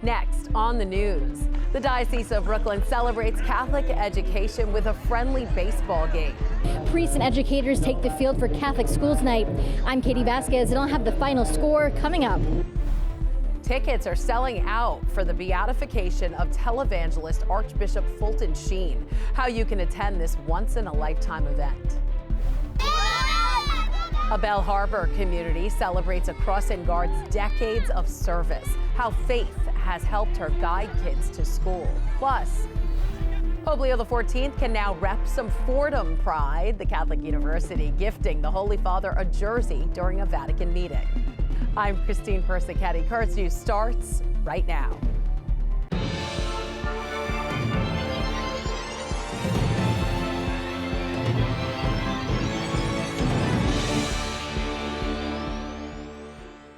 Next on the news, the Diocese of Brooklyn celebrates Catholic education with a friendly baseball game. Priests and educators take the field for Catholic Schools Night. I'm Katie Vasquez, and I'll have the final score coming up. Tickets are selling out for the beatification of televangelist Archbishop Fulton Sheen. How you can attend this once-in-a-lifetime event. A Belle Harbor community celebrates a crossing guard's decades of service, how faith has helped her guide kids to school. Plus, Pope Leo XIV can now rep some Fordham pride, the Catholic University gifting the Holy Father a jersey during a Vatican meeting. I'm Christine Persichetti. Currents News starts right now.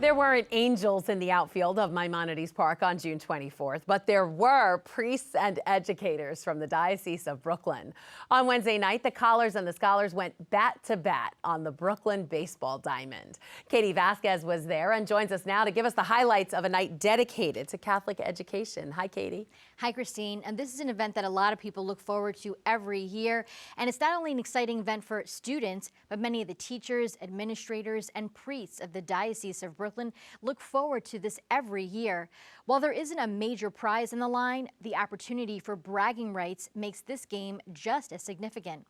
There weren't angels in the outfield of Maimonides Park on June 24th, but there were priests and educators from the Diocese of Brooklyn. On Wednesday night, the Collars and the Scholars went bat to bat on the Brooklyn baseball diamond. Katie Vasquez was there and joins us now to give us the highlights of a night dedicated to Catholic education. Hi, Katie. Hi, Christine. And this is an event that a lot of people look forward to every year. And it's not only an exciting event for students, but many of the teachers, administrators, and priests of the Diocese of Brooklyn look forward to this every year. While there isn't a major prize in the line, the opportunity for bragging rights makes this game just as significant.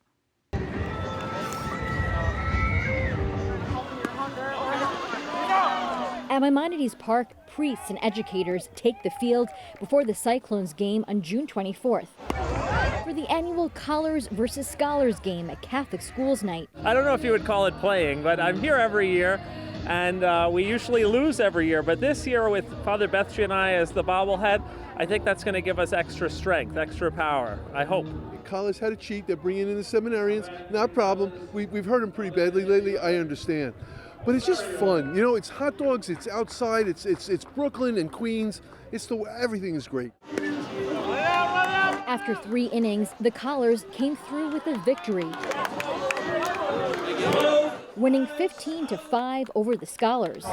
At Maimonides Park, priests and educators take the field before the Cyclones game on June 24th for the annual Collars versus Scholars game at Catholic Schools Night. I don't know if you would call it playing, but I'm here every year, and we usually lose every year. But this year, with Father Bethany and I as the bobblehead, I think that's going to give us extra strength, extra power, I hope. College had to cheat. They're bringing in the seminarians. Not a problem. We've heard them pretty badly lately. I understand. But it's just fun. You know, it's hot dogs, it's outside, it's Brooklyn and Queens. Everything is great. After 3 innings, the Collars came through with a victory, winning 15-5 over the Scholars.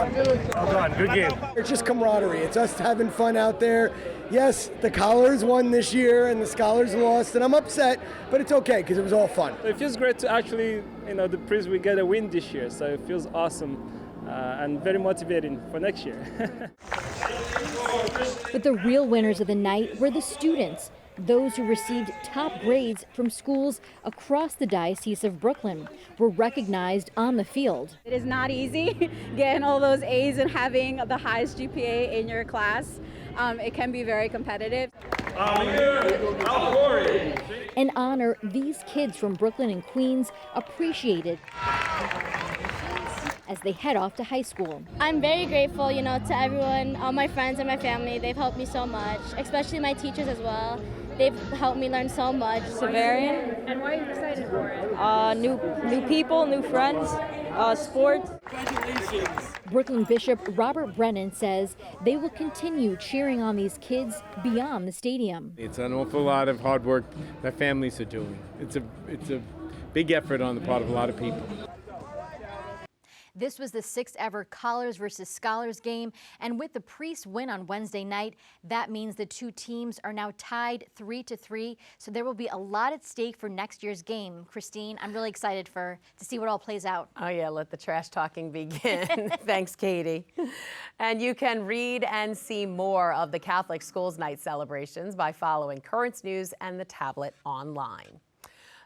Good game. It's just camaraderie. It's us having fun out there. Yes, the Collars won this year and the Scholars lost, and I'm upset, but it's okay because it was all fun. It feels great to actually, the priest we get a win this year, so it feels awesome and very motivating for next year. But the real winners of the night were the students, those who received top grades from schools across the Diocese of Brooklyn were recognized on the field. It is not easy getting all those A's and having the highest GPA in your class. It can be very competitive. An honor these kids from Brooklyn and Queens appreciated as they head off to high school. I'm very grateful, to everyone, all my friends and my family. They've helped me so much, especially my teachers as well. They've helped me learn so much. Severian. And why are you excited for it? New people, new friends, sports. Congratulations. Brooklyn Bishop Robert Brennan says they will continue cheering on these kids beyond the stadium. It's an awful lot of hard work that families are doing. It's a big effort on the part of a lot of people. This was the 6th ever Collars versus Scholars game, and with the priest win on Wednesday night, that means the two teams are now tied 3-3, so there will be a lot at stake for next year's game. Christine, I'm really excited to see what all plays out. Oh yeah, let the trash talking begin. Thanks, Katie. And you can read and see more of the Catholic Schools Night celebrations by following Currents News and the tablet online.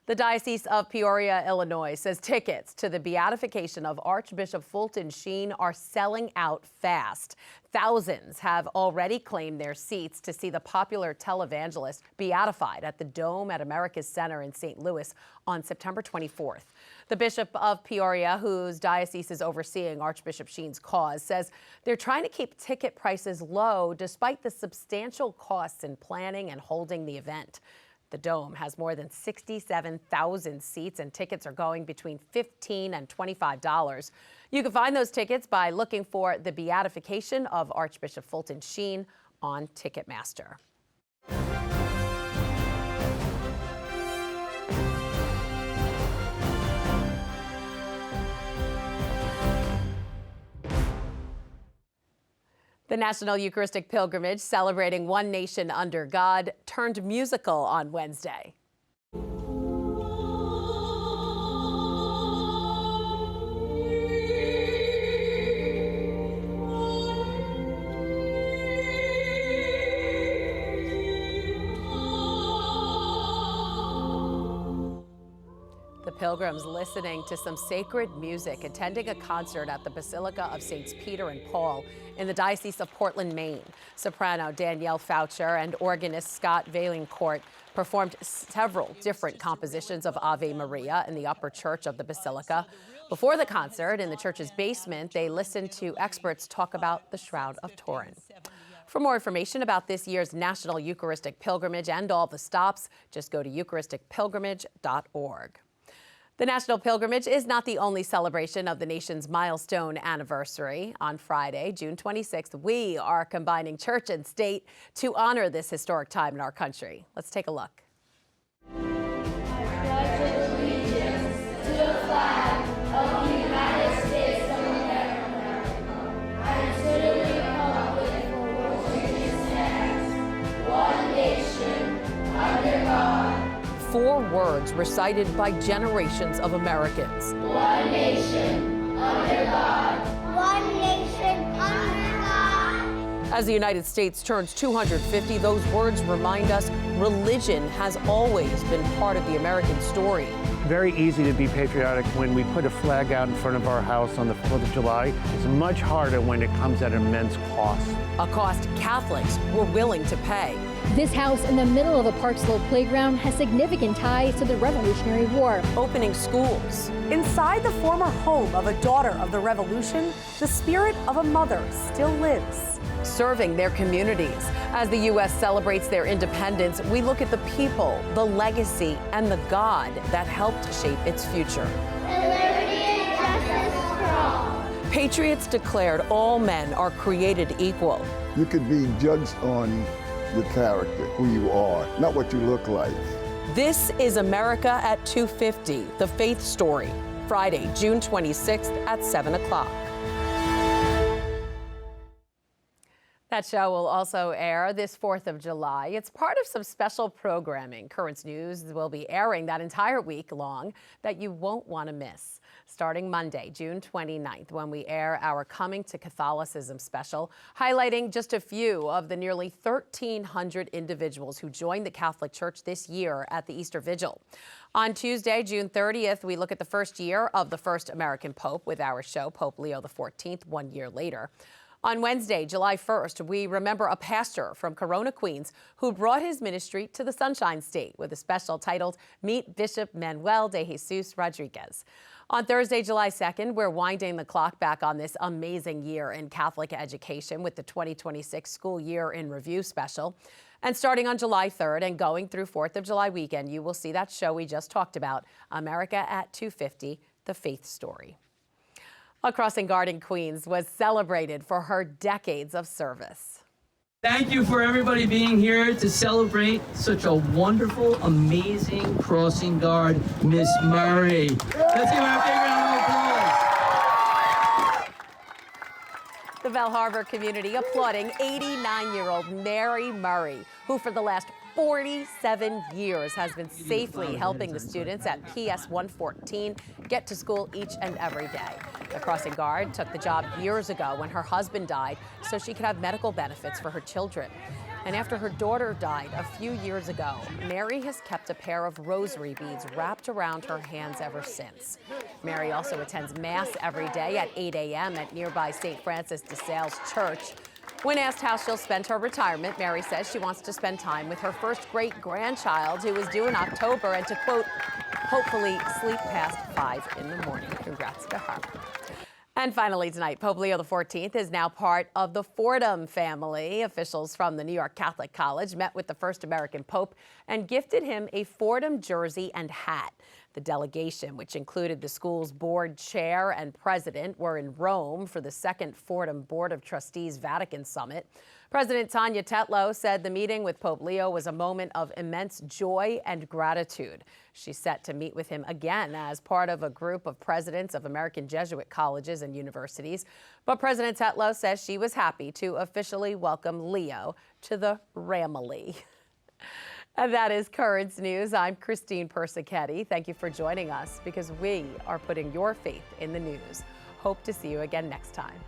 The Diocese of Peoria, Illinois, says tickets to the beatification of Archbishop Fulton Sheen are selling out fast. Thousands have already claimed their seats to see the popular televangelist beatified at the Dome at America's Center in St. Louis on September 24th. The Bishop of Peoria, whose diocese is overseeing Archbishop Sheen's cause, says they're trying to keep ticket prices low despite the substantial costs in planning and holding the event. The Dome has more than 67,000 seats, and tickets are going between $15 and $25. You can find those tickets by looking for the beatification of Archbishop Fulton Sheen on Ticketmaster. The National Eucharistic Pilgrimage, celebrating One Nation Under God, turned musical on Wednesday. The pilgrims listening to some sacred music, attending a concert at the Basilica of Saints Peter and Paul in the Diocese of Portland, Maine. Soprano Danielle Foucher and organist Scott Vaillancourt performed several different compositions of Ave Maria in the upper church of the Basilica. Before the concert, in the church's basement, they listened to experts talk about the Shroud of Turin. For more information about this year's National Eucharistic Pilgrimage and all the stops, just go to eucharisticpilgrimage.org. The National Pilgrimage is not the only celebration of the nation's milestone anniversary. On Friday, June 26th, we are combining church and state to honor this historic time in our country. Let's take a look. Four words recited by generations of Americans. One nation under God. One nation under God. As the United States turns 250, those words remind us religion has always been part of the American story. Very easy to be patriotic when we put a flag out in front of our house on the 4th of July. It's much harder when it comes at immense cost. A cost Catholics were willing to pay. This house in the middle of a Park Slope playground has significant ties to the Revolutionary War. Opening schools. Inside the former home of a daughter of the Revolution, the spirit of a mother still lives. Serving their communities. As the U.S. celebrates their independence, we look at the people, the legacy, and the God that helped shape its future. And liberty and justice for all. Patriots declared all men are created equal. You could be judged on your character, who you are, not what you look like. This is America at 250, the faith story. Friday, June 26th at 7 o'clock. That show will also air this 4th of July. It's part of some special programming. Currents News will be airing that entire week long that you won't want to miss. Starting Monday, June 29th, when we air our Coming to Catholicism special, highlighting just a few of the nearly 1,300 individuals who joined the Catholic Church this year at the Easter Vigil. On Tuesday, June 30th, we look at the first year of the first American Pope with our show, Pope Leo XIV, 1 year later. On Wednesday, July 1st, we remember a pastor from Corona, Queens, who brought his ministry to the Sunshine State with a special titled Meet Bishop Manuel de Jesus Rodriguez. On Thursday, July 2nd, we're winding the clock back on this amazing year in Catholic education with the 2026 School Year in Review special. And starting on July 3rd and going through 4th of July weekend, you will see that show we just talked about, America at 250, The Faith Story. A crossing guard in Queens was celebrated for her decades of service. Thank you for everybody being here to celebrate such a wonderful, amazing crossing guard, Miss Murray. Let's give her a big round of applause. The Belle Harbor community applauding 89-year-old Mary Murray, who for the last 47 years has been safely helping the students at PS 114 get to school each and every day. The crossing guard took the job years ago when her husband died so she could have medical benefits for her children. And after her daughter died a few years ago, Mary has kept a pair of rosary beads wrapped around her hands ever since. Mary also attends Mass every day at 8 a.m. at nearby St. Francis de Sales Church. When asked how she'll spend her retirement, Mary says she wants to spend time with her first great-grandchild, who is due in October, and to, quote, hopefully sleep past 5 in the morning. Congrats to her. And finally tonight, Pope Leo XIV is now part of the Fordham family. Officials from the New York Catholic College met with the first American Pope and gifted him a Fordham jersey and hat. The delegation, which included the school's board chair and president, were in Rome for the second Fordham Board of Trustees Vatican Summit. President Tanya Tetlow said the meeting with Pope Leo was a moment of immense joy and gratitude. She's set to meet with him again as part of a group of presidents of American Jesuit colleges and universities. But President Tetlow says she was happy to officially welcome Leo to the Ramily. And that is Currents News. I'm Christine Persichetti. Thank you for joining us because we are putting your faith in the news. Hope to see you again next time.